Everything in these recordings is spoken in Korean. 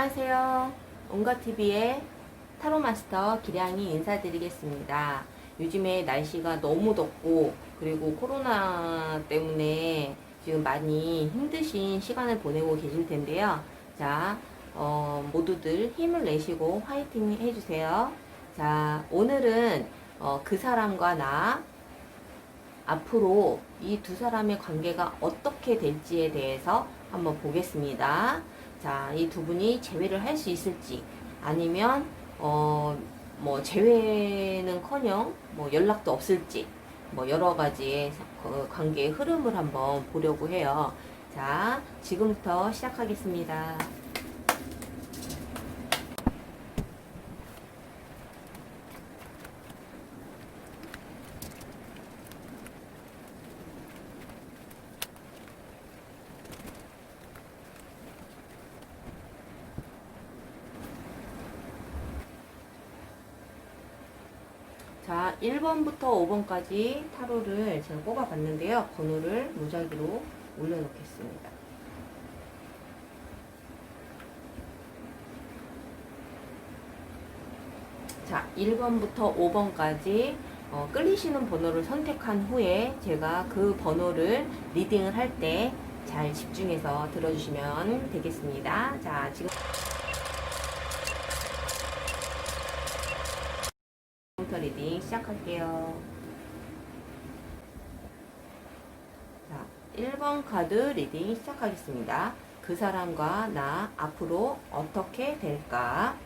안녕하세요. 온가TV의 타로마스터 기량이 인사드리겠습니다. 요즘에 날씨가 너무 덥고 그리고 코로나 때문에 지금 많이 힘드신 시간을 보내고 계실 텐데요. 자, 모두들 힘을 내시고 화이팅 해주세요. 자, 오늘은 그 사람과 나 앞으로 이 두 사람의 관계가 어떻게 될지에 대해서 한번 보겠습니다. 자, 이 두 분이 재회를 할 수 있을지, 아니면, 뭐, 재회는커녕, 뭐, 연락도 없을지, 뭐, 여러 가지의 관계의 흐름을 한번 보려고 해요. 자, 지금부터 시작하겠습니다. 자, 1번부터 5번까지 타로를 제가 뽑아봤는데요. 번호를 무작위로 올려놓겠습니다. 자, 1번부터 5번까지 끌리시는 번호를 선택한 후에 제가 그 번호를 리딩을 할 때 잘 집중해서 들어주시면 되겠습니다. 자, 지금부터 리딩 시작할게요. 자, 1번 카드 리딩 시작하겠습니다. 그 사람과 나 앞으로 어떻게 될까?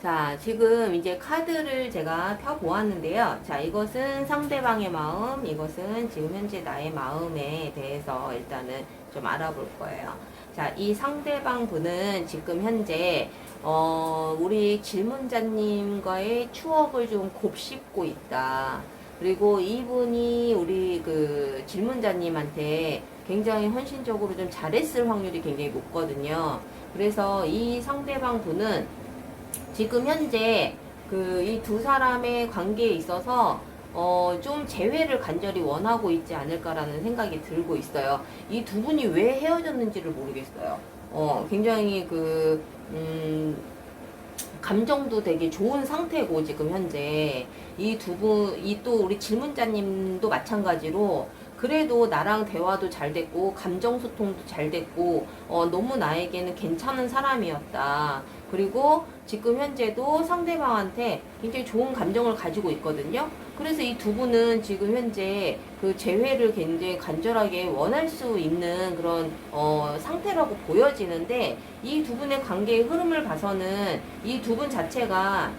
자, 지금 이제 카드를 제가 펴보았는데요. 자, 이것은 상대방의 마음, 이것은 지금 현재 나의 마음에 대해서 일단은 좀 알아볼 거예요. 자, 이 상대방 분은 지금 현재, 우리 질문자님과의 추억을 좀 곱씹고 있다. 그리고 이분이 우리 그 질문자님한테 굉장히 헌신적으로 좀 잘했을 확률이 굉장히 높거든요. 그래서 이 상대방 분은 지금 현재 그 이 두 사람의 관계에 있어서 좀 재회를 간절히 원하고 있지 않을까라는 생각이 들고 있어요. 이 두 분이 왜 헤어졌는지를 모르겠어요. 굉장히 감정도 되게 좋은 상태고, 지금 현재. 이 두 분, 이 또 우리 질문자님도 마찬가지로, 그래도 나랑 대화도 잘 됐고, 감정 소통도 잘 됐고, 너무 나에게는 괜찮은 사람이었다. 그리고 지금 현재도 상대방한테 굉장히 좋은 감정을 가지고 있거든요. 그래서 이 두 분은 지금 현재 그 재회를 굉장히 간절하게 원할 수 있는 그런 상태라고 보여지는데, 이 두 분의 관계의 흐름을 봐서는 이 두 분 자체가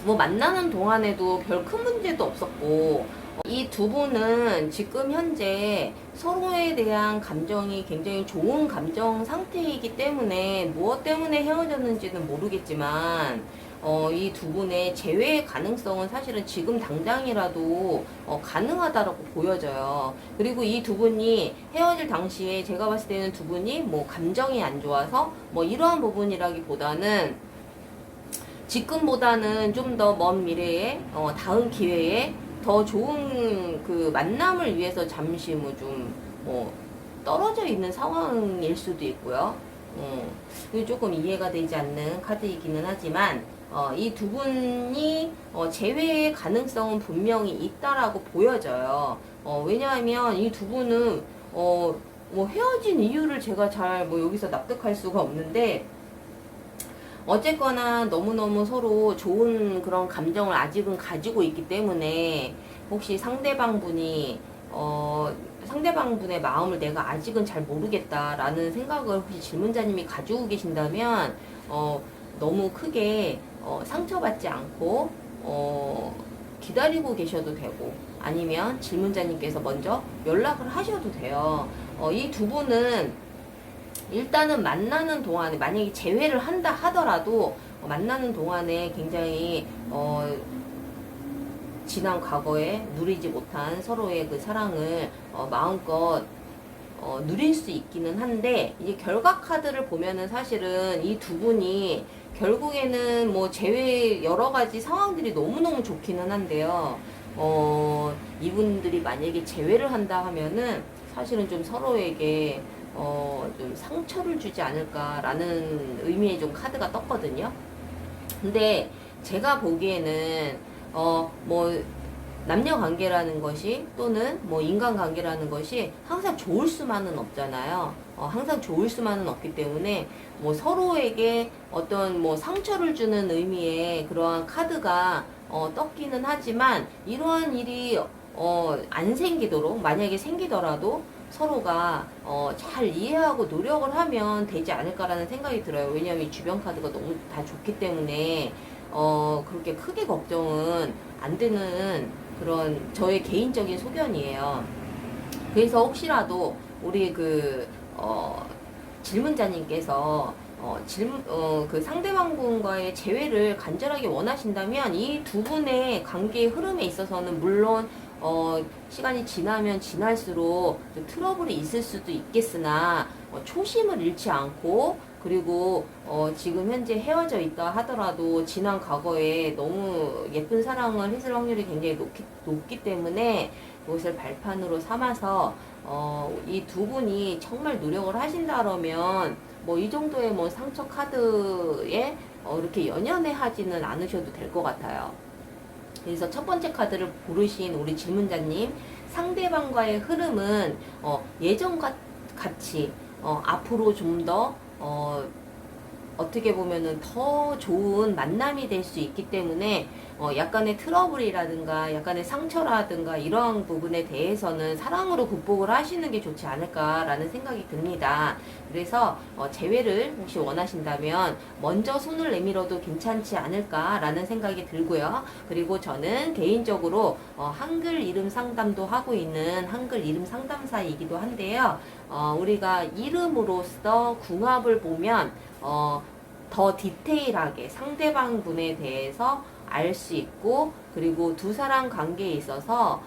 뭐 만나는 동안에도 별 큰 문제도 없었고, 이 두 분은 지금 현재 서로에 대한 감정이 굉장히 좋은 감정 상태이기 때문에 무엇 때문에 헤어졌는지는 모르겠지만, 이 두 분의 재회의 가능성은 사실은 지금 당장이라도 가능하다라고 보여져요. 그리고 이 두 분이 헤어질 당시에 제가 봤을 때는 두 분이 뭐 감정이 안 좋아서 뭐 이러한 부분이라기보다는, 지금보다는 좀 더 먼 미래에 다음 기회에 더 좋은 그 만남을 위해서 잠시 떨어져 있는 상황일 수도 있고요. 이게 조금 이해가 되지 않는 카드이기는 하지만, 이 두 분이 재회의 가능성은 분명히 있다라고 보여져요. 왜냐하면 이 두 분은 뭐 헤어진 이유를 제가 잘 뭐 여기서 납득할 수가 없는데, 어쨌거나 너무너무 서로 좋은 그런 감정을 아직은 가지고 있기 때문에, 혹시 상대방분의 마음을 내가 아직은 잘 모르겠다라는 생각을 혹시 질문자님이 가지고 계신다면, 너무 크게 상처받지 않고 기다리고 계셔도 되고, 아니면 질문자님께서 먼저 연락을 하셔도 돼요. 이 두 분은 일단은 만나는 동안에, 만약에 재회를 한다 하더라도 만나는 동안에 굉장히 지난 과거에 누리지 못한 서로의 그 사랑을 마음껏 누릴 수 있기는 한데, 이제 결과 카드를 보면은 사실은 이 두 분이 결국에는 뭐 재회 여러 가지 상황들이 너무너무 좋기는 한데요. 이분들이 만약에 재회를 한다 하면은 사실은 좀 서로에게 좀 상처를 주지 않을까라는 의미의 좀 카드가 떴거든요. 근데 제가 보기에는 뭐 남녀 관계라는 것이 또는 뭐 인간 관계라는 것이 항상 좋을 수만은 없잖아요. 항상 좋을 수만은 없기 때문에 뭐 서로에게 어떤 뭐 상처를 주는 의미의 그러한 카드가 떴기는 하지만 이러한 일이 안 생기도록 만약에 생기더라도 서로가 잘 이해하고 노력을 하면 되지 않을까라는 생각이 들어요. 왜냐하면 이 주변 카드가 너무 다 좋기 때문에 그렇게 크게 걱정은 안 되는 그런 저의 개인적인 소견이에요. 그래서 혹시라도 우리 질문자님께서 그 상대방분과의 재회를 간절하게 원하신다면 이 두 분의 관계의 흐름에 있어서는 물론 시간이 지나면 지날수록 트러블이 있을 수도 있겠으나 초심을 잃지 않고 그리고 지금 현재 헤어져 있다 하더라도 지난 과거에 너무 예쁜 사랑을 했을 확률이 굉장히 높기 때문에 이것을 발판으로 삼아서 이 두 분이 정말 노력을 하신다라면 뭐 이 정도의 뭐 상처 카드에 이렇게 연연해 하지는 않으셔도 될 것 같아요. 그래서 첫 번째 카드를 고르신 우리 질문자님, 상대방과의 흐름은 예전과 같이 앞으로 좀 더 어떻게 보면은 더 좋은 만남이 될 수 있기 때문에 약간의 트러블이라든가 약간의 상처라든가 이러한 부분에 대해서는 사랑으로 극복을 하시는 게 좋지 않을까라는 생각이 듭니다. 그래서 재회를 혹시 원하신다면 먼저 손을 내밀어도 괜찮지 않을까라는 생각이 들고요. 그리고 저는 개인적으로 한글 이름 상담도 하고 있는 한글 이름 상담사이기도 한데요. 우리가 이름으로써 궁합을 보면 더 디테일하게 상대방 분에 대해서 알 수 있고 그리고 두 사람 관계에 있어서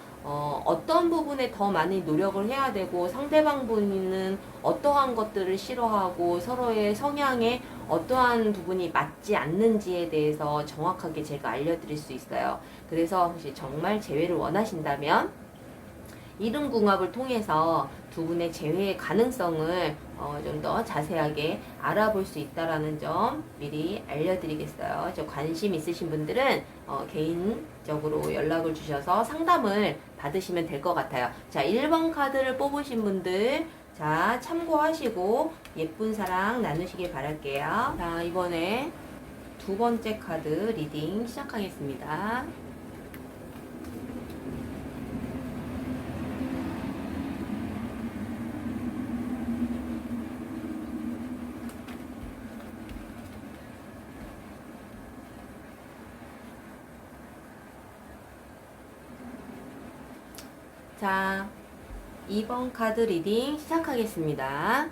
어떤 부분에 더 많이 노력을 해야 되고 상대방 분은 어떠한 것들을 싫어하고 서로의 성향에 어떠한 부분이 맞지 않는지에 대해서 정확하게 제가 알려드릴 수 있어요. 그래서 혹시 정말 재회를 원하신다면 이름 궁합을 통해서 두 분의 재회의 가능성을 좀 더 자세하게 알아볼 수 있다라는 점 미리 알려드리겠어요. 저 관심 있으신 분들은 개인적으로 연락을 주셔서 상담을 받으시면 될 것 같아요. 자, 1번 카드를 뽑으신 분들 자 참고하시고 예쁜 사랑 나누시길 바랄게요. 자, 이번에 두 번째 카드 리딩 시작하겠습니다. 자, 2번 카드 리딩 시작하겠습니다.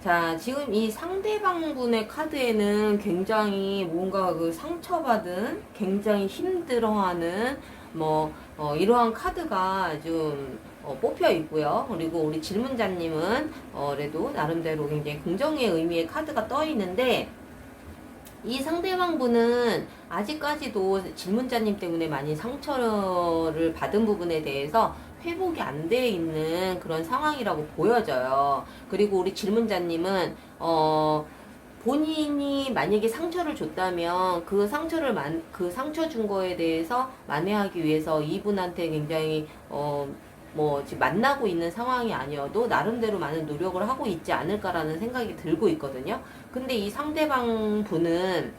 자, 지금 이 상대방 분의 카드에는 굉장히 뭔가 상처받은, 굉장히 힘들어하는, 이러한 카드가 좀 뽑혀 있고요. 그리고 우리 질문자님은, 그래도 나름대로 굉장히 긍정의 의미의 카드가 떠 있는데, 이 상대방 분은 아직까지도 질문자님 때문에 많이 상처를 받은 부분에 대해서 회복이 안 돼 있는 그런 상황이라고 보여져요. 그리고 우리 질문자님은 본인이 만약에 상처를 줬다면 그 상처 준 거에 대해서 만회하기 위해서 이분한테 굉장히 지금 만나고 있는 상황이 아니어도 나름대로 많은 노력을 하고 있지 않을까라는 생각이 들고 있거든요. 근데 이 상대방 분은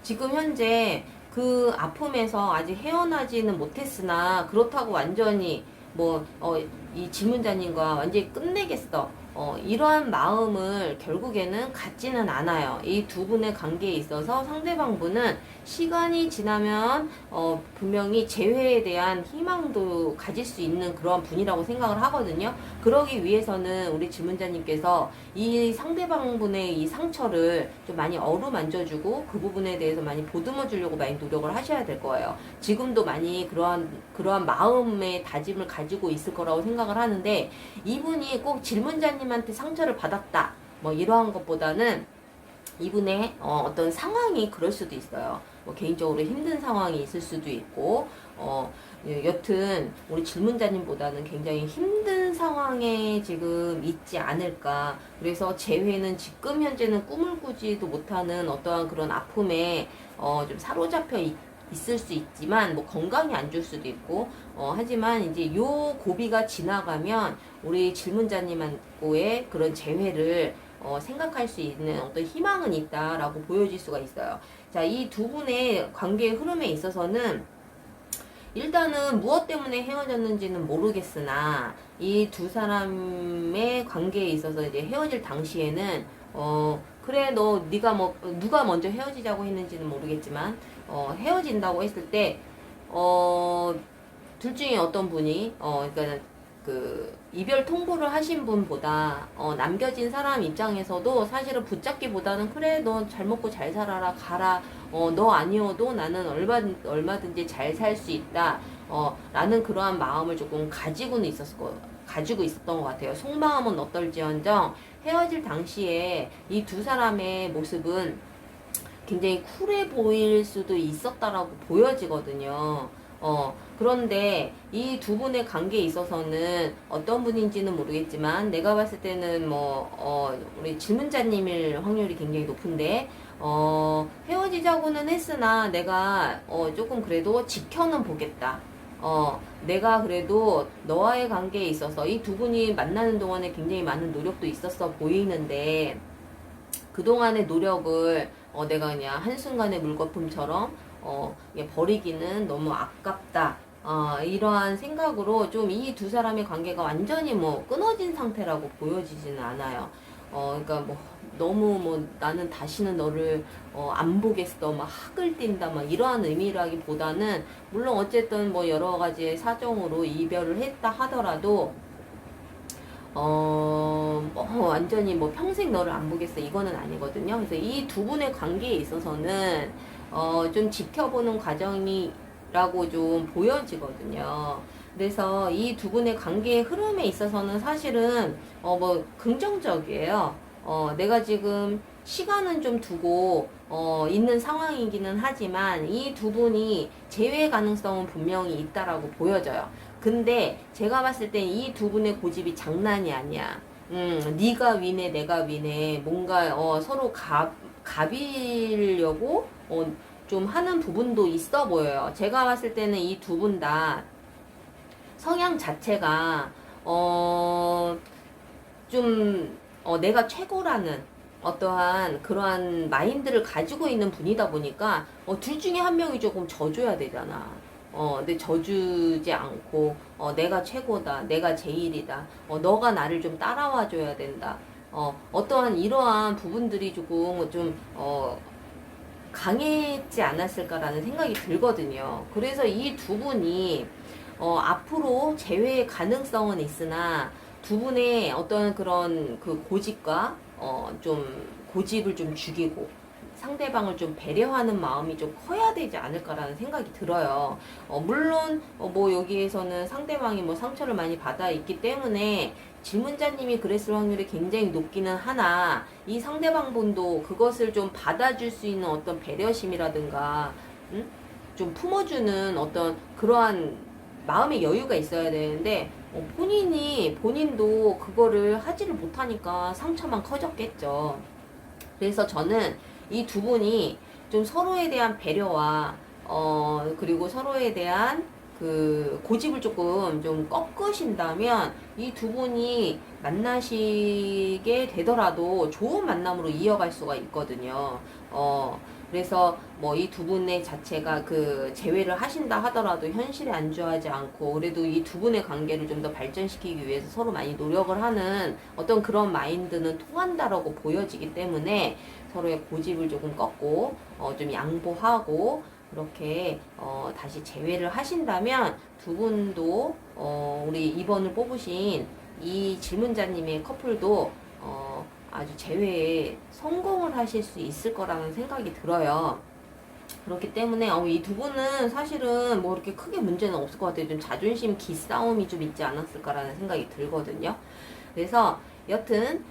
지금 현재 그 아픔에서 아직 헤어나지는 못했으나 그렇다고 완전히 이 질문자님과 완전히 끝내겠어. 이러한 마음을 결국에는 갖지는 않아요. 이 두 분의 관계에 있어서 상대방 분은 시간이 지나면 분명히 재회에 대한 희망도 가질 수 있는 그러한 분이라고 생각을 하거든요. 그러기 위해서는 우리 질문자님께서 이 상대방 분의 이 상처를 좀 많이 어루만져주고 그 부분에 대해서 많이 보듬어 주려고 많이 노력을 하셔야 될 거예요. 지금도 많이 그러한 마음의 다짐을 가지고 있을 거라고 생각을 하는데 이분이 꼭 질문자님한테 상처를 받았다 이러한 것보다는 이분의 어떤 상황이 그럴 수도 있어요. 뭐 개인적으로 힘든 상황이 있을 수도 있고, 여튼 우리 질문자님보다는 굉장히 힘든 상황에 지금 있지 않을까. 그래서 재회는 지금 현재는 꿈을 꾸지도 못하는 어떠한 그런 아픔에 좀 사로잡혀 있을 수 있지만, 뭐 건강이 안 좋을 수도 있고, 하지만 이제 요 고비가 지나가면 우리 질문자님하고의 그런 재회를 생각할 수 있는 어떤 희망은 있다라고 보여질 수가 있어요. 자, 이 두 분의 관계의 흐름에 있어서는 일단은 무엇 때문에 헤어졌는지는 모르겠으나 이 두 사람의 관계에 있어서 이제 헤어질 당시에는 그래 너 네가 뭐 누가 먼저 헤어지자고 했는지는 모르겠지만 헤어진다고 했을 때 둘 중에 어떤 분이 그러니까 그 이별 통보를 하신 분보다 남겨진 사람 입장에서도 사실은 붙잡기보다는 그래 너 잘 먹고 잘 살아라 가라 너 아니어도 나는 얼마든지 잘 살 수 있다 라는 그러한 마음을 조금 가지고 있었던 것 같아요. 속마음은 어떨지언정 헤어질 당시에 이 두 사람의 모습은 굉장히 쿨해 보일 수도 있었다라고 보여지거든요. 그런데 이 두 분의 관계에 있어서는 어떤 분인지는 모르겠지만 내가 봤을 때는 우리 질문자님일 확률이 굉장히 높은데 헤어지자고는 했으나 내가 조금 그래도 지켜는 보겠다. 내가 그래도 너와의 관계에 있어서 이 두 분이 만나는 동안에 굉장히 많은 노력도 있었어 보이는데 그동안의 노력을 내가 그냥 한순간의 물거품처럼 버리기는 너무 아깝다. 이러한 생각으로 좀 이 두 사람의 관계가 완전히 뭐 끊어진 상태라고 보여지지는 않아요. 그러니까 뭐 너무 뭐 나는 다시는 너를 안 보겠어 막 학을 띈다 막 이러한 의미라기보다는 물론 어쨌든 뭐 여러 가지의 사정으로 이별을 했다 하더라도 완전히 뭐 평생 너를 안 보겠어 이거는 아니거든요. 그래서 이 두 분의 관계에 있어서는 좀 지켜보는 과정이라고 좀 보여지거든요. 그래서 이 두 분의 관계의 흐름에 있어서는 사실은 뭐 긍정적이에요. 내가 지금 시간은 좀 두고 있는 상황이기는 하지만 이 두 분이 재회 가능성은 분명히 있다라고 보여져요. 근데 제가 봤을 땐 이 두 분의 고집이 장난이 아니야. 네가 위네 내가 위네 뭔가 서로 갑이려고 좀 하는 부분도 있어 보여요. 제가 봤을 때는 이 두 분 다 성향 자체가 좀 내가 최고라는 어떠한 그러한 마인드를 가지고 있는 분이다 보니까 둘 중에 한 명이 조금 져줘야 되잖아. 근데 져주지 않고 내가 최고다, 내가 제일이다, 너가 나를 좀 따라와 줘야 된다. 어떠한 이러한 부분들이 조금 좀 강했지 않았을까라는 생각이 들거든요. 그래서 이 두 분이 앞으로 재회의 가능성은 있으나 두 분의 어떤 그런 그 고집과 좀 고집을 좀 죽이고 상대방을 좀 배려하는 마음이 좀 커야 되지 않을까라는 생각이 들어요. 물론 뭐 여기에서는 상대방이 뭐 상처를 많이 받아 있기 때문에 질문자님이 그랬을 확률이 굉장히 높기는 하나 이 상대방 분도 그것을 좀 받아줄 수 있는 어떤 배려심이라든가 좀 품어주는 어떤 그러한 마음의 여유가 있어야 되는데 본인도 그거를 하지를 못하니까 상처만 커졌겠죠. 그래서 저는 이 두 분이 좀 서로에 대한 배려와 그리고 서로에 대한 그 고집을 조금 좀 꺾으신다면 이 두 분이 만나시게 되더라도 좋은 만남으로 이어갈 수가 있거든요. 그래서 뭐 이 두 분의 자체가 그 재회를 하신다 하더라도 현실에 안주하지 않고 그래도 이 두 분의 관계를 좀 더 발전시키기 위해서 서로 많이 노력을 하는 어떤 그런 마인드는 통한다라고 보여지기 때문에 서로의 고집을 조금 꺾고 좀 양보하고 그렇게 다시 재회를 하신다면 두 분도 우리 2번을 뽑으신 이 질문자님의 커플도 아주 재회에 성공을 하실 수 있을 거라는 생각이 들어요. 그렇기 때문에 이 두 분은 사실은 뭐 이렇게 크게 문제는 없을 것 같아요. 좀 자존심 기싸움이 좀 있지 않았을까라는 생각이 들거든요. 그래서 여튼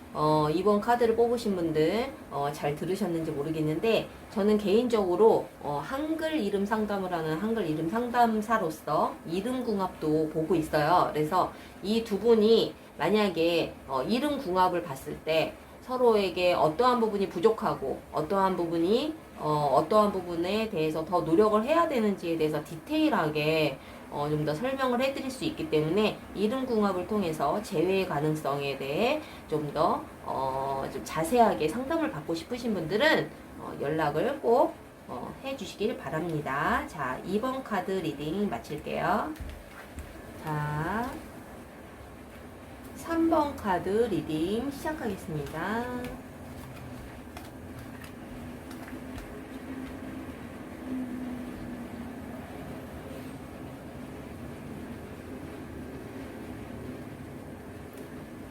이번 카드를 뽑으신 분들 잘 들으셨는지 모르겠는데, 저는 개인적으로 한글 이름 상담을 하는 한글 이름 상담사로서 이름 궁합도 보고 있어요. 그래서 이 두 분이 만약에 이름 궁합을 봤을 때 서로에게 어떠한 부분이 부족하고 어떠한 부분이 어떠한 부분에 대해서 더 노력을 해야 되는지에 대해서 디테일하게 좀 더 설명을 해드릴 수 있기 때문에 이름 궁합을 통해서 재회 가능성에 대해 좀 더 좀 자세하게 상담을 받고 싶으신 분들은 연락을 꼭 해주시길 바랍니다. 자, 2번 카드 리딩 마칠게요. 자, 3번 카드 리딩 시작하겠습니다.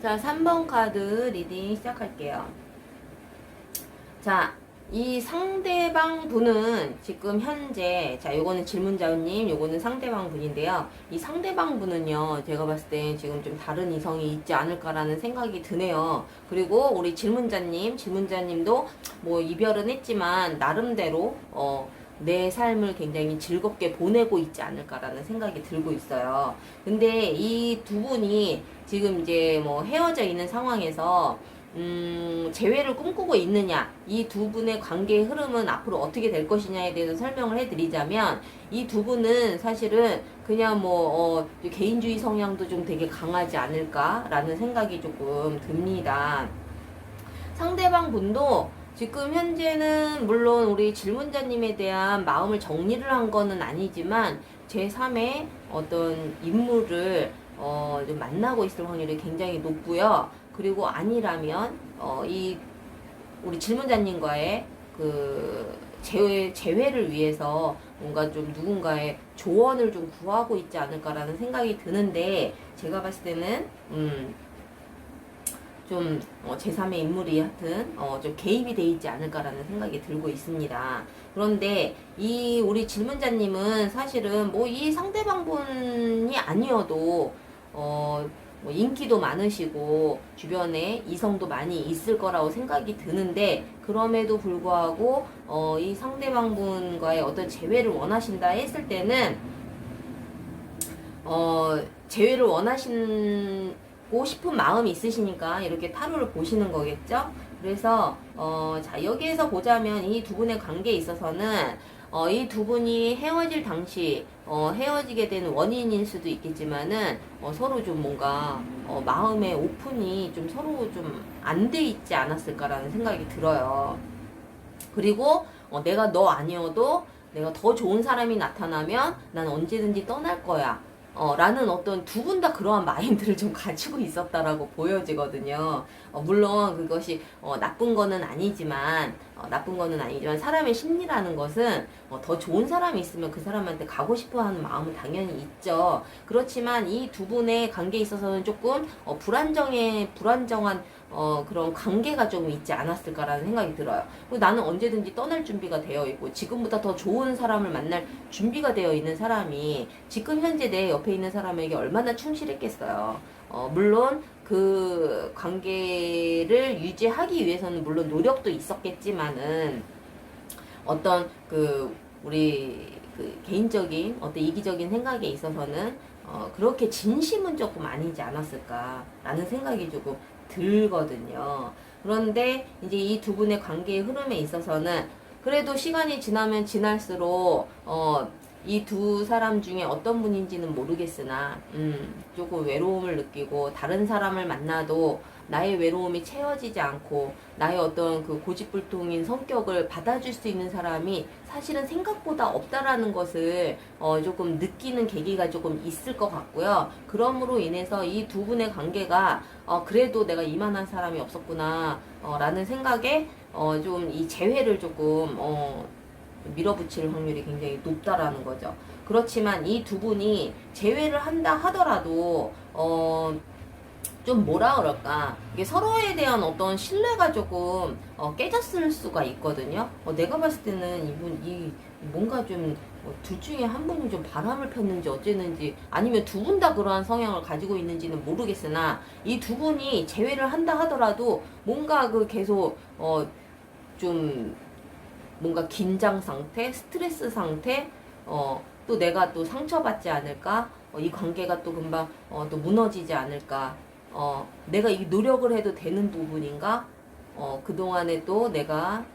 자, 3번 카드 리딩 시작할게요. 자, 이 상대방 분은 지금 현재, 자, 요거는 질문자님, 요거는 상대방 분인데요. 이 상대방 분은요, 제가 봤을 때 지금 좀 다른 이성이 있지 않을까라는 생각이 드네요. 그리고 우리 질문자님도 뭐 이별은 했지만, 나름대로, 내 삶을 굉장히 즐겁게 보내고 있지 않을까라는 생각이 들고 있어요. 근데 이 두 분이 지금 이제 뭐 헤어져 있는 상황에서 재회를 꿈꾸고 있느냐, 이 두 분의 관계의 흐름은 앞으로 어떻게 될 것이냐에 대해서 설명을 해드리자면, 이 두 분은 사실은 그냥 뭐 개인주의 성향도 좀 되게 강하지 않을까라는 생각이 조금 듭니다. 상대방 분도 지금 현재는 물론 우리 질문자님에 대한 마음을 정리를 한 거는 아니지만 제3의 어떤 인물을 좀 만나고 있을 확률이 굉장히 높고요. 그리고 아니라면 이 우리 질문자님과의 그 재회를 위해서 뭔가 좀 누군가의 조언을 좀 구하고 있지 않을까라는 생각이 드는데, 제가 봤을 때는 좀 제3의 인물이 하여튼 좀 개입이 돼 있지 않을까라는 생각이 들고 있습니다. 그런데 이 우리 질문자님은 사실은 뭐 이 상대방 분이 아니어도 뭐 인기도 많으시고 주변에 이성도 많이 있을 거라고 생각이 드는데, 그럼에도 불구하고 이 상대방 분과의 어떤 재회를 원하신다 했을 때는 재회를 원하시고 싶은 마음이 있으시니까 이렇게 타로를 보시는 거겠죠? 그래서 자, 여기에서 보자면 이 두 분의 관계에 있어서는 이 두 분이 헤어질 당시 헤어지게 된 원인일 수도 있겠지만은 서로 좀 뭔가 마음의 오픈이 좀 서로 좀 안 돼 있지 않았을까라는 생각이 들어요. 그리고 내가 너 아니어도 내가 더 좋은 사람이 나타나면 난 언제든지 떠날 거야. 라는 어떤 두 분 다 그러한 마인드를 좀 가지고 있었다라고 보여지거든요. 물론 그것이 나쁜 거는 아니지만 사람의 심리라는 것은 더 좋은 사람이 있으면 그 사람한테 가고 싶어 하는 마음은 당연히 있죠. 그렇지만 이 두 분의 관계에 있어서는 조금 불안정한 그런 관계가 좀 있지 않았을까라는 생각이 들어요. 그리고 나는 언제든지 떠날 준비가 되어 있고 지금보다 더 좋은 사람을 만날 준비가 되어 있는 사람이 지금 현재 내 옆에 있는 사람에게 얼마나 충실했겠어요. 물론 그 관계를 유지하기 위해서는 물론 노력도 있었겠지만은 어떤 우리 개인적인 어떤 이기적인 생각에 있어서는 그렇게 진심은 조금 아니지 않았을까라는 생각이 조금 들거든요. 그런데 이제 이 두 분의 관계의 흐름에 있어서는 그래도 시간이 지나면 지날수록 이 두 사람 중에 어떤 분인지는 모르겠으나 조금 외로움을 느끼고 다른 사람을 만나도 나의 외로움이 채워지지 않고 나의 어떤 그 고집불통인 성격을 받아줄 수 있는 사람이 사실은 생각보다 없다라는 것을 조금 느끼는 계기가 조금 있을 것 같고요. 그러므로 인해서 이 두 분의 관계가 그래도 내가 이만한 사람이 없었구나 라는 생각에 좀 이 재회를 조금 밀어붙일 확률이 굉장히 높다라는 거죠. 그렇지만 이 두 분이 재회를 한다 하더라도 좀 뭐라 그럴까, 이게 서로에 대한 어떤 신뢰가 조금 깨졌을 수가 있거든요. 내가 봤을 때는 이 뭔가 좀 둘 중에 한 분이 좀 바람을 폈는지 어쨌는지, 아니면 두 분 다 그러한 성향을 가지고 있는지는 모르겠으나, 이 두 분이 재회를 한다 하더라도 뭔가 그 계속 좀 뭔가 긴장 상태, 스트레스 상태, 또 내가 또 상처받지 않을까, 이 관계가 또 금방 또 무너지지 않을까, 내가 이 노력을 해도 되는 부분인가, 그동안에 또 내가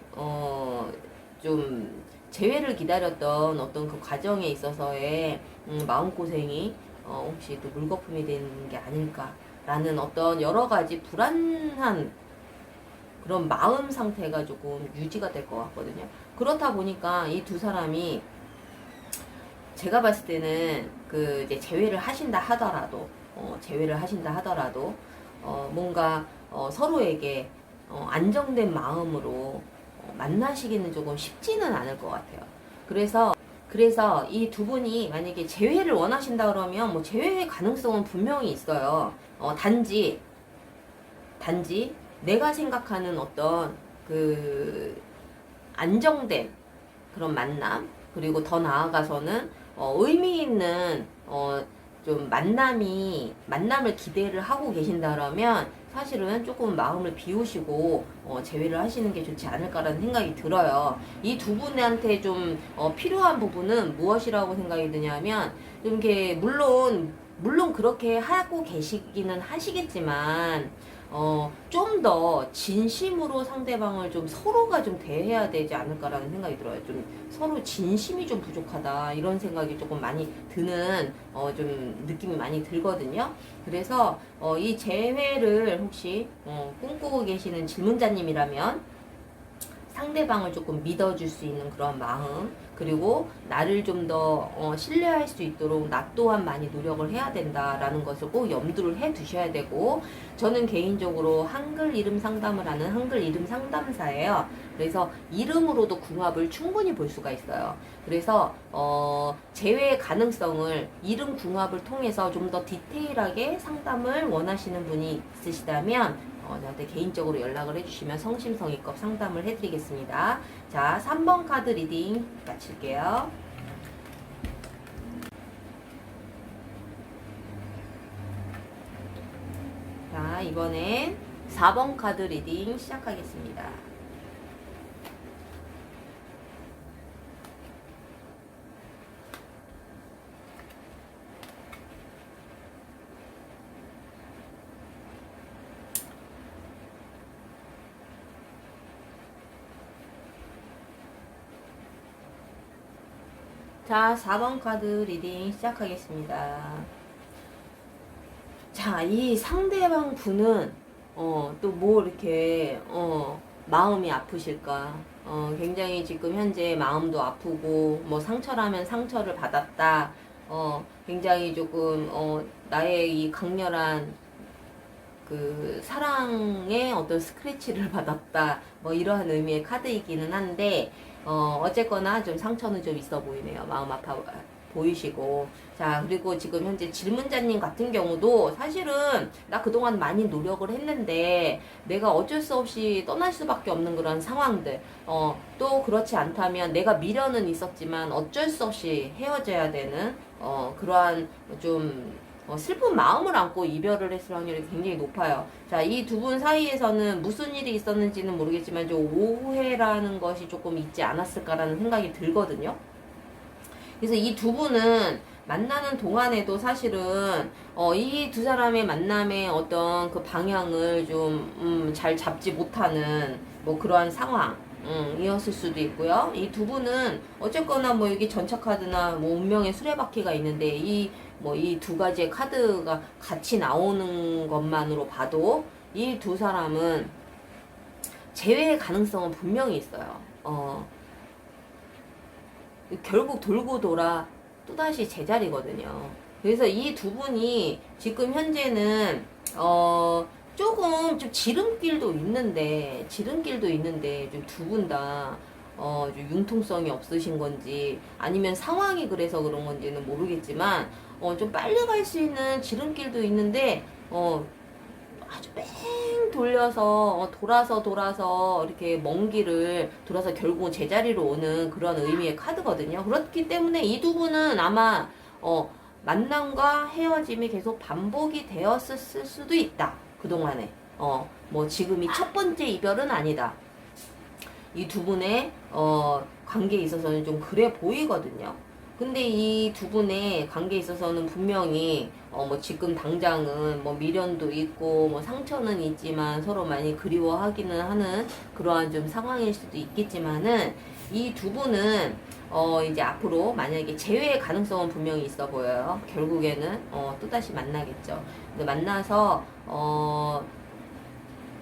좀 재회를 기다렸던 어떤 그 과정에 있어서의 마음고생이 혹시 또 물거품이 되는 게 아닐까라는 어떤 여러 가지 불안한 그런 마음 상태가 조금 유지가 될 것 같거든요. 그렇다 보니까 이 두 사람이 제가 봤을 때는 그 이제 재회를 하신다 하더라도, 뭔가 서로에게 안정된 마음으로 만나시기는 조금 쉽지는 않을 것 같아요. 그래서 이 두 분이 만약에 재회를 원하신다 그러면 뭐 재회의 가능성은 분명히 있어요. 단지 내가 생각하는 어떤 그 안정된 그런 만남, 그리고 더 나아가서는 의미 있는 좀 만남을 기대를 하고 계신다라면 사실은 조금 마음을 비우시고 재회를 하시는 게 좋지 않을까라는 생각이 들어요. 이 두 분한테 좀 필요한 부분은 무엇이라고 생각이 드냐면, 좀 이렇게 물론 그렇게 하고 계시기는 하시겠지만 좀 더 진심으로 상대방을 좀 서로가 좀 대해야 되지 않을까라는 생각이 들어요. 좀 서로 진심이 좀 부족하다, 이런 생각이 조금 많이 드는 좀 느낌이 많이 들거든요. 그래서 이 재회를 혹시 꿈꾸고 계시는 질문자님이라면 상대방을 조금 믿어줄 수 있는 그런 마음, 그리고 나를 좀 더 신뢰할 수 있도록 나 또한 많이 노력을 해야 된다라는 것을 꼭 염두를 해 두셔야 되고, 저는 개인적으로 한글 이름 상담을 하는 한글 이름 상담사예요. 그래서 이름으로도 궁합을 충분히 볼 수가 있어요. 그래서 재회 가능성을 이름 궁합을 통해서 좀 더 디테일하게 상담을 원하시는 분이 있으시다면 저한테 개인적으로 연락을 해주시면 성심성의껏 상담을 해드리겠습니다. 자, 3번 카드 리딩 마칠게요. 자, 이번엔 4번 카드 리딩 시작하겠습니다. 자, 4번 카드 리딩 시작하겠습니다. 자, 이 상대방 분은 또 뭐 이렇게 마음이 아프실까? 굉장히 지금 현재 마음도 아프고, 뭐 상처라면 상처를 받았다. 굉장히 조금 나의 이 강렬한 그 사랑의 어떤 스크래치를 받았다, 뭐 이러한 의미의 카드이기는 한데, 어쨌거나 좀 상처는 좀 있어 보이네요. 마음 아파 보이시고. 자, 그리고 지금 현재 질문자님 같은 경우도 사실은 나 그동안 많이 노력을 했는데 내가 어쩔 수 없이 떠날 수밖에 없는 그런 상황들, 또 그렇지 않다면 내가 미련은 있었지만 어쩔 수 없이 헤어져야 되는 그러한 좀 슬픈 마음을 안고 이별을 했을 확률이 굉장히 높아요. 자, 이 두 분 사이에서는 무슨 일이 있었는지는 모르겠지만 좀 오해라는 것이 조금 있지 않았을까라는 생각이 들거든요. 그래서 이 두 분은 만나는 동안에도 사실은 이 두 사람의 만남의 어떤 그 방향을 좀 잘 잡지 못하는 뭐 그러한 상황 이었을 수도 있고요. 이 두 분은 어쨌거나 뭐 여기 전차 카드나 뭐 운명의 수레바퀴가 있는데 이 두 가지의 카드가 같이 나오는 것만으로 봐도 이 두 사람은 재회의 가능성은 분명히 있어요. 결국 돌고 돌아 또다시 제자리거든요. 그래서 이 두 분이 지금 현재는 조금 좀 지름길도 있는데 좀 두 분 다 좀 융통성이 없으신 건지 아니면 상황이 그래서 그런 건지는 모르겠지만 좀 빨리 갈 수 있는 지름길도 있는데 돌려서 돌아서 이렇게 먼 길을 돌아서 결국은 제자리로 오는 그런 의미의 카드거든요. 그렇기 때문에 이 두 분은 아마 만남과 헤어짐이 계속 반복이 되었을 수도 있다. 그동안에 뭐 지금이 첫 번째 이별은 아니다. 이 두 분의 관계에 있어서는 좀 그래 보이거든요. 근데 이 두 분의 관계에 있어서는 분명히 뭐 지금 당장은 뭐 미련도 있고 뭐 상처는 있지만 서로 많이 그리워하기는 하는 그러한 좀 상황일 수도 있겠지만은 이 두 분은 이제 앞으로 만약에 재회의 가능성은 분명히 있어 보여요. 결국에는 또다시 만나겠죠. 근데 만나서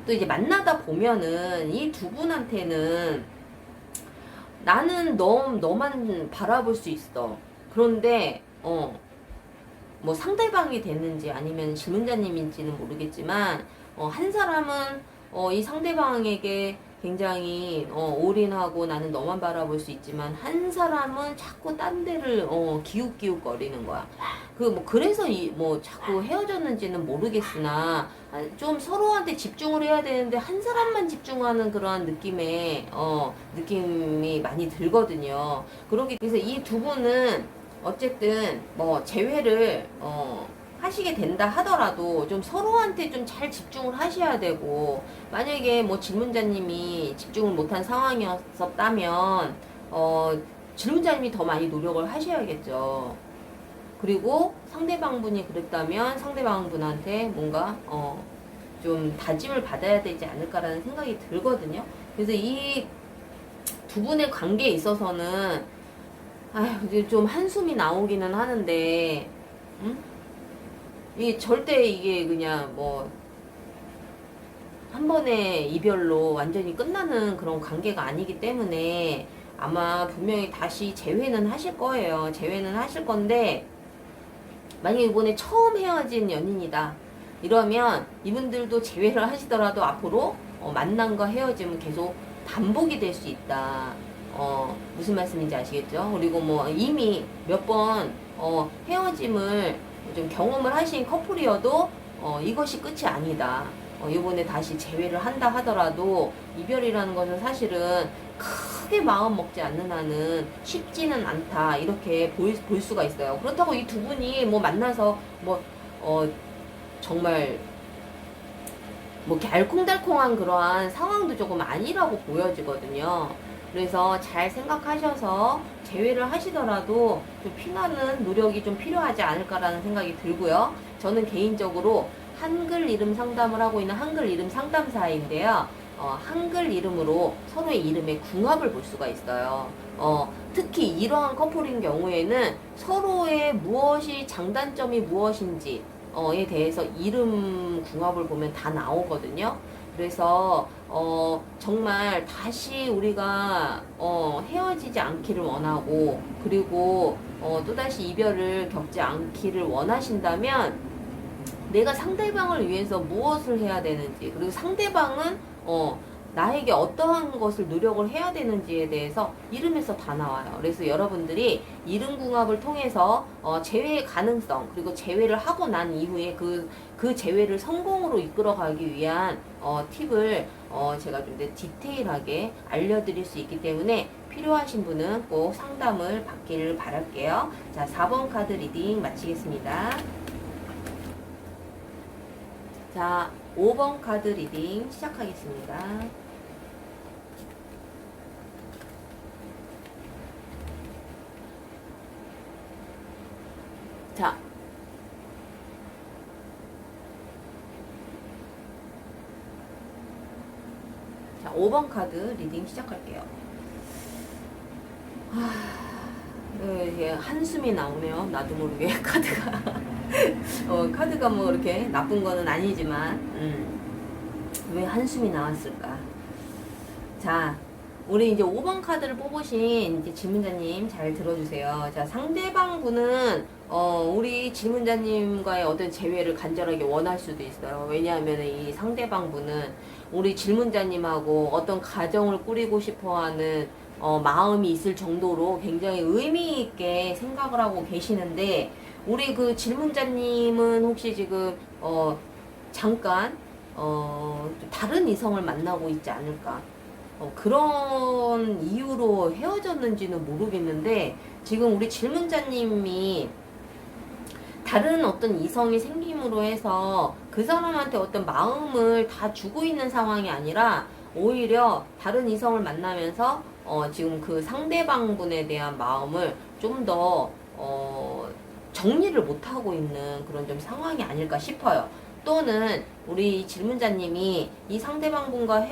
또 이제 만나다 보면은 이 두 분한테는 나는 너만 바라볼 수 있어. 그런데 뭐 상대방이 됐는지 아니면 질문자님인지는 모르겠지만 한 사람은 이 상대방에게 굉장히 올인하고 나는 너만 바라볼 수 있지만 한 사람은 자꾸 딴 데를 기웃기웃거리는 거야. 뭐 그래서 뭐 자꾸 헤어졌는지는 모르겠으나 좀 서로한테 집중을 해야 되는데 한 사람만 집중하는 그러한 느낌이 많이 들거든요. 그래서 이 두 분은 어쨌든 뭐 재회를 하시게 된다 하더라도 좀 서로한테 좀 잘 집중을 하셔야 되고, 만약에 뭐 질문자님이 집중을 못한 상황이었다면 질문자님이 더 많이 노력을 하셔야겠죠. 그리고 상대방분이 그랬다면 상대방분한테 뭔가 좀 다짐을 받아야 되지 않을까라는 생각이 들거든요. 그래서 이 두 분의 관계에 있어서는 이제 좀 한숨이 나오기는 하는데, 절대 이게 그냥 뭐 한 번의 이별로 완전히 끝나는 그런 관계가 아니기 때문에 아마 분명히 다시 재회는 하실 거예요. 재회는 하실 건데, 만약에 이번에 처음 헤어진 연인이다 이러면 이분들도 재회를 하시더라도 앞으로 만남과 헤어짐은 계속 반복이 될 수 있다. 무슨 말씀인지 아시겠죠? 그리고 뭐 이미 몇 번 헤어짐을 좀 경험을 하신 커플이어도 이것이 끝이 아니다. 이번에 다시 재회를 한다 하더라도 이별이라는 것은 사실은 크게 마음 먹지 않는 한은 쉽지는 않다, 이렇게 볼 수가 있어요. 그렇다고 이 두 분이 뭐 만나서 뭐 정말 뭐 이렇게 알콩달콩한 그러한 상황도 조금 아니라고 보여지거든요. 그래서 잘 생각하셔서 재회를 하시더라도 좀 피나는 노력이 좀 필요하지 않을까라는 생각이 들고요. 저는 개인적으로 한글 이름 상담을 하고 있는 한글 이름 상담사인데요. 한글 이름으로 서로의 이름의 궁합을 볼 수가 있어요. 특히 이러한 커플인 경우에는 서로의 무엇이 장단점이 무엇인지 에 대해서 이름 궁합을 보면 다 나오거든요. 그래서 정말 다시 우리가 헤어지지 않기를 원하고, 그리고 또다시 이별을 겪지 않기를 원하신다면 내가 상대방을 위해서 무엇을 해야 되는지, 그리고 상대방은 나에게 어떠한 것을 노력을 해야 되는지에 대해서 이름에서 다 나와요. 그래서 여러분들이 이름 궁합을 통해서 재회의 가능성, 그리고 재회를 하고 난 이후에 그 재회를 성공으로 이끌어가기 위한 팁을 제가 좀 더 디테일하게 알려드릴 수 있기 때문에 필요하신 분은 꼭 상담을 받기를 바랄게요. 자, 4번 카드 리딩 마치겠습니다. 자, 5번 카드 리딩 시작하겠습니다. 자, 5번 카드 리딩 시작할게요. 이게 한숨이 나오네요. 나도 모르게 카드가 카드가 뭐 이렇게 나쁜 거는 아니지만 왜 한숨이 나왔을까? 자, 우리 이제 5번 카드를 뽑으신 이제 질문자님 잘 들어주세요. 자, 상대방 분은 우리 질문자님과의 어떤 재회를 간절하게 원할 수도 있어요. 왜냐하면 이 상대방 분은 우리 질문자님하고 어떤 가정을 꾸리고 싶어하는 마음이 있을 정도로 굉장히 의미 있게 생각을 하고 계시는데, 우리 그 질문자님은 혹시 지금 잠깐 좀 다른 이성을 만나고 있지 않을까. 그런 이유로 헤어졌는지는 모르겠는데, 지금 우리 질문자님이 다른 어떤 이성이 생김으로 해서 그 사람한테 어떤 마음을 다 주고 있는 상황이 아니라 오히려 다른 이성을 만나면서 지금 그 상대방 분에 대한 마음을 좀 더 정리를 못하고 있는 그런 좀 상황이 아닐까 싶어요. 또는 우리 질문자님이 이 상대방 분과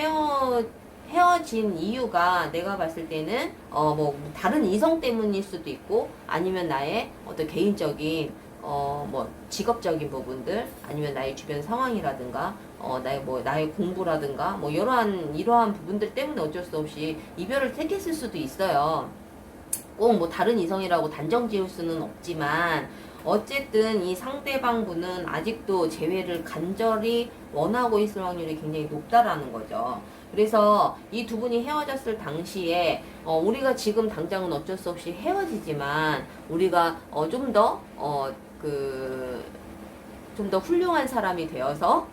헤어진 이유가 내가 봤을 때는 뭐 다른 이성 때문일 수도 있고, 아니면 나의 어떤 개인적인 뭐 직업적인 부분들, 아니면 나의 주변 상황이라든가 나의 공부라든가 뭐 이러한 부분들 때문에 어쩔 수 없이 이별을 택했을 수도 있어요. 꼭 뭐 다른 이성이라고 단정 지을 수는 없지만, 어쨌든 이 상대방 분은 아직도 재회를 간절히 원하고 있을 확률이 굉장히 높다라는 거죠. 그래서 이 두 분이 헤어졌을 당시에 우리가 지금 당장은 어쩔 수 없이 헤어지지만, 우리가 좀 더 훌륭한 사람이 되어서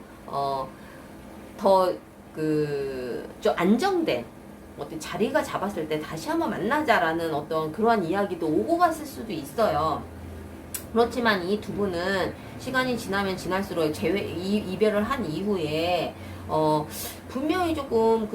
좀 안정된 어떤 자리가 잡았을 때 다시 한번 만나자라는 어떤 그러한 이야기도 오고 갔을 수도 있어요. 그렇지만 이 두 분은 시간이 지나면 지날수록 이별을 한 이후에 분명히 조금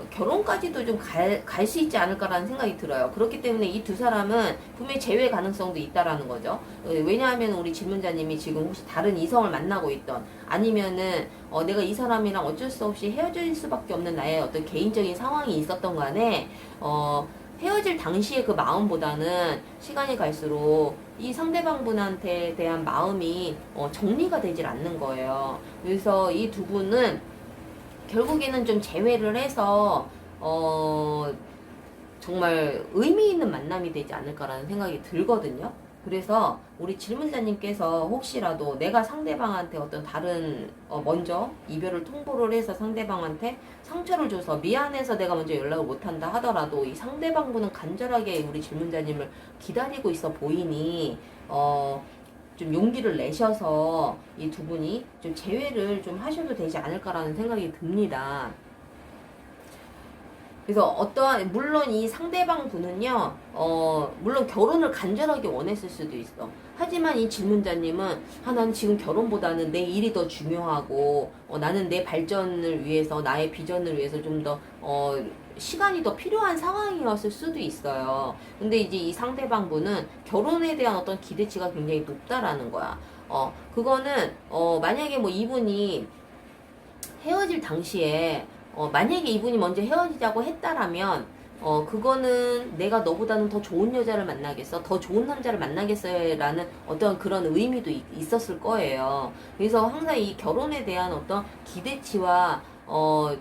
결혼까지도 좀 갈 수 있지 않을까라는 생각이 들어요. 그렇기 때문에 이 두 사람은 분명히 재회 가능성도 있다라는 거죠. 왜냐하면 우리 질문자님이 지금 혹시 다른 이성을 만나고 있던, 아니면은 내가 이 사람이랑 어쩔 수 없이 헤어질 수밖에 없는 나의 어떤 개인적인 상황이 있었던 간에 헤어질 당시의 그 마음보다는 시간이 갈수록 이 상대방 분한테 대한 마음이 정리가 되질 않는 거예요. 그래서 이 두 분은 결국에는 좀 재회를 해서 정말 의미 있는 만남이 되지 않을까라는 생각이 들거든요. 그래서 우리 질문자님께서 혹시라도 내가 상대방한테 어떤 다른 먼저 이별을 통보를 해서 상대방한테 상처를 줘서 미안해서 내가 먼저 연락을 못한다 하더라도 이 상대방분은 간절하게 우리 질문자님을 기다리고 있어 보이니 좀 용기를 내셔서 이 두 분이 좀 재회를 좀 하셔도 되지 않을까라는 생각이 듭니다. 그래서 물론 이 상대방 분은요, 물론 결혼을 간절하게 원했을 수도 있어. 하지만 이 질문자님은, 나는 지금 결혼보다는 내 일이 더 중요하고, 나는 내 발전을 위해서, 나의 비전을 위해서 좀 더, 시간이 더 필요한 상황이었을 수도 있어요. 근데 이제 이 상대방 분은 결혼에 대한 어떤 기대치가 굉장히 높다라는 거야. 그거는, 만약에 뭐 이분이 헤어질 당시에 만약에 이분이 먼저 헤어지자고 했다라면 그거는 내가 너보다는 더 좋은 여자를 만나겠어, 더 좋은 남자를 만나겠어요 라는 어떤 그런 의미도 있었을 거예요. 그래서 항상 이 결혼에 대한 어떤 기대치와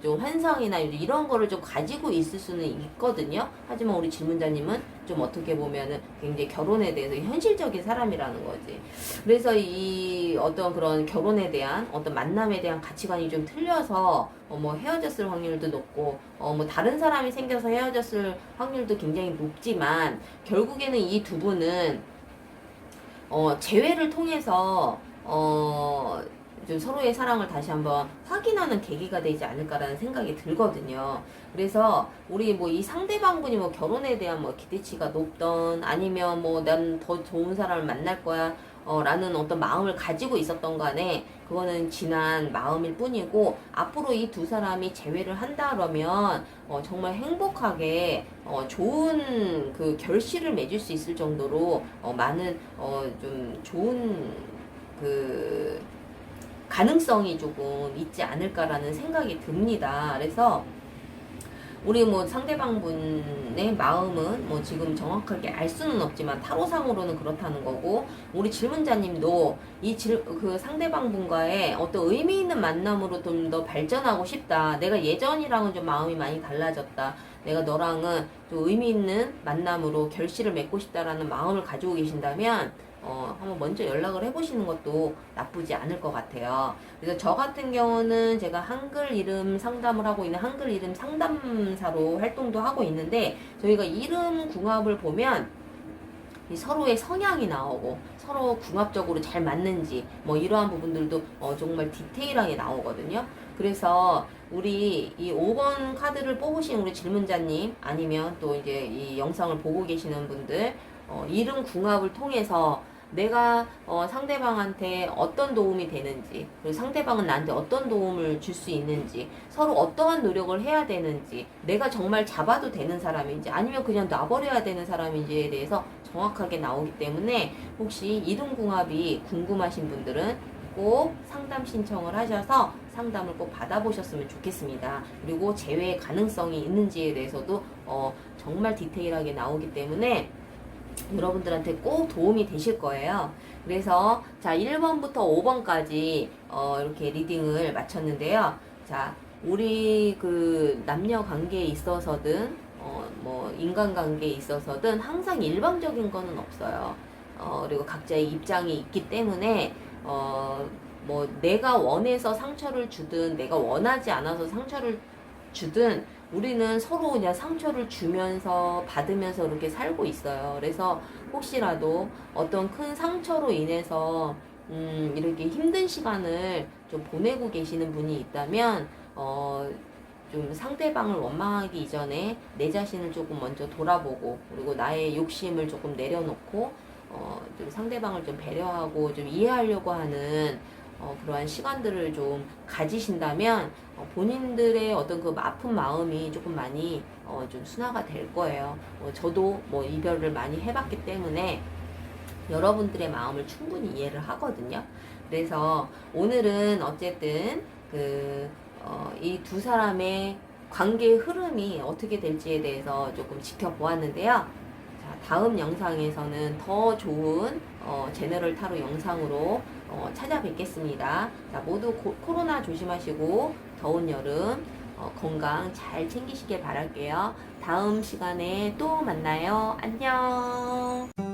좀 환상이나 이런 거를 좀 가지고 있을 수는 있거든요. 하지만 우리 질문자님은 좀 어떻게 보면은 굉장히 결혼에 대해서 현실적인 사람이라는 거지. 그래서 이 어떤 그런 결혼에 대한 어떤 만남에 대한 가치관이 좀 틀려서 뭐 헤어졌을 확률도 높고 뭐 다른 사람이 생겨서 헤어졌을 확률도 굉장히 높지만, 결국에는 이 두 분은 재회를 통해서 좀 서로의 사랑을 다시 한번 확인하는 계기가 되지 않을까라는 생각이 들거든요. 그래서 우리 뭐 이 상대방분이 뭐 결혼에 대한 뭐 기대치가 높던, 아니면 뭐 난 더 좋은 사람을 만날 거야 라는 어떤 마음을 가지고 있었던 간에 그거는 지난 마음일 뿐이고, 앞으로 이 두 사람이 재회를 한다 그러면 정말 행복하게 좋은 그 결실을 맺을 수 있을 정도로 많은 좀 좋은 그 가능성이 조금 있지 않을까라는 생각이 듭니다. 그래서 우리 뭐 상대방 분의 마음은 뭐 지금 정확하게 알 수는 없지만 타로상으로는 그렇다는 거고, 우리 질문자님도 그 상대방 분과의 어떤 의미 있는 만남으로 좀 더 발전하고 싶다, 내가 예전이랑은 좀 마음이 많이 달라졌다, 내가 너랑은 좀 의미 있는 만남으로 결실을 맺고 싶다라는 마음을 가지고 계신다면 한번 먼저 연락을 해보시는 것도 나쁘지 않을 것 같아요. 그래서 저 같은 경우는 제가 한글 이름 상담을 하고 있는 한글 이름 상담사로 활동도 하고 있는데, 저희가 이름 궁합을 보면 이 서로의 성향이 나오고 서로 궁합적으로 잘 맞는지 뭐 이러한 부분들도 정말 디테일하게 나오거든요. 그래서 우리 이 5번 카드를 뽑으신 우리 질문자님 아니면 또 이제 이 영상을 보고 계시는 분들 이름 궁합을 통해서 내가 상대방한테 어떤 도움이 되는지, 그리고 상대방은 나한테 어떤 도움을 줄 수 있는지, 서로 어떠한 노력을 해야 되는지, 내가 정말 잡아도 되는 사람인지 아니면 그냥 놔버려야 되는 사람인지에 대해서 정확하게 나오기 때문에 혹시 이름궁합이 궁금하신 분들은 꼭 상담 신청을 하셔서 상담을 꼭 받아보셨으면 좋겠습니다. 그리고 재회 가능성이 있는지에 대해서도 정말 디테일하게 나오기 때문에 여러분들한테 꼭 도움이 되실 거예요. 그래서 자 1번부터 5번까지 이렇게 리딩을 마쳤는데요. 자 우리 그 남녀 관계에 있어서든 뭐 인간 관계에 있어서든 항상 일방적인 거는 없어요. 그리고 각자의 입장이 있기 때문에 뭐 내가 원해서 상처를 주든 내가 원하지 않아서 상처를 주든 우리는 서로 그냥 상처를 주면서 받으면서 이렇게 살고 있어요. 그래서 혹시라도 어떤 큰 상처로 인해서 이렇게 힘든 시간을 좀 보내고 계시는 분이 있다면 좀 상대방을 원망하기 이전에 내 자신을 조금 먼저 돌아보고 그리고 나의 욕심을 조금 내려놓고 좀 상대방을 좀 배려하고 좀 이해하려고 하는 그러한 시간들을 좀 가지신다면 본인들의 어떤 그 아픈 마음이 조금 많이 좀 순화가 될 거예요. 저도 뭐 이별을 많이 해봤기 때문에 여러분들의 마음을 충분히 이해를 하거든요. 그래서 오늘은 어쨌든 이 두 사람의 관계의 흐름이 어떻게 될지에 대해서 조금 지켜보았는데요. 자, 다음 영상에서는 더 좋은 제너럴 타로 영상으로 찾아뵙겠습니다. 자, 모두 코로나 조심하시고 더운 여름 건강 잘 챙기시길 바랄게요. 다음 시간에 또 만나요. 안녕.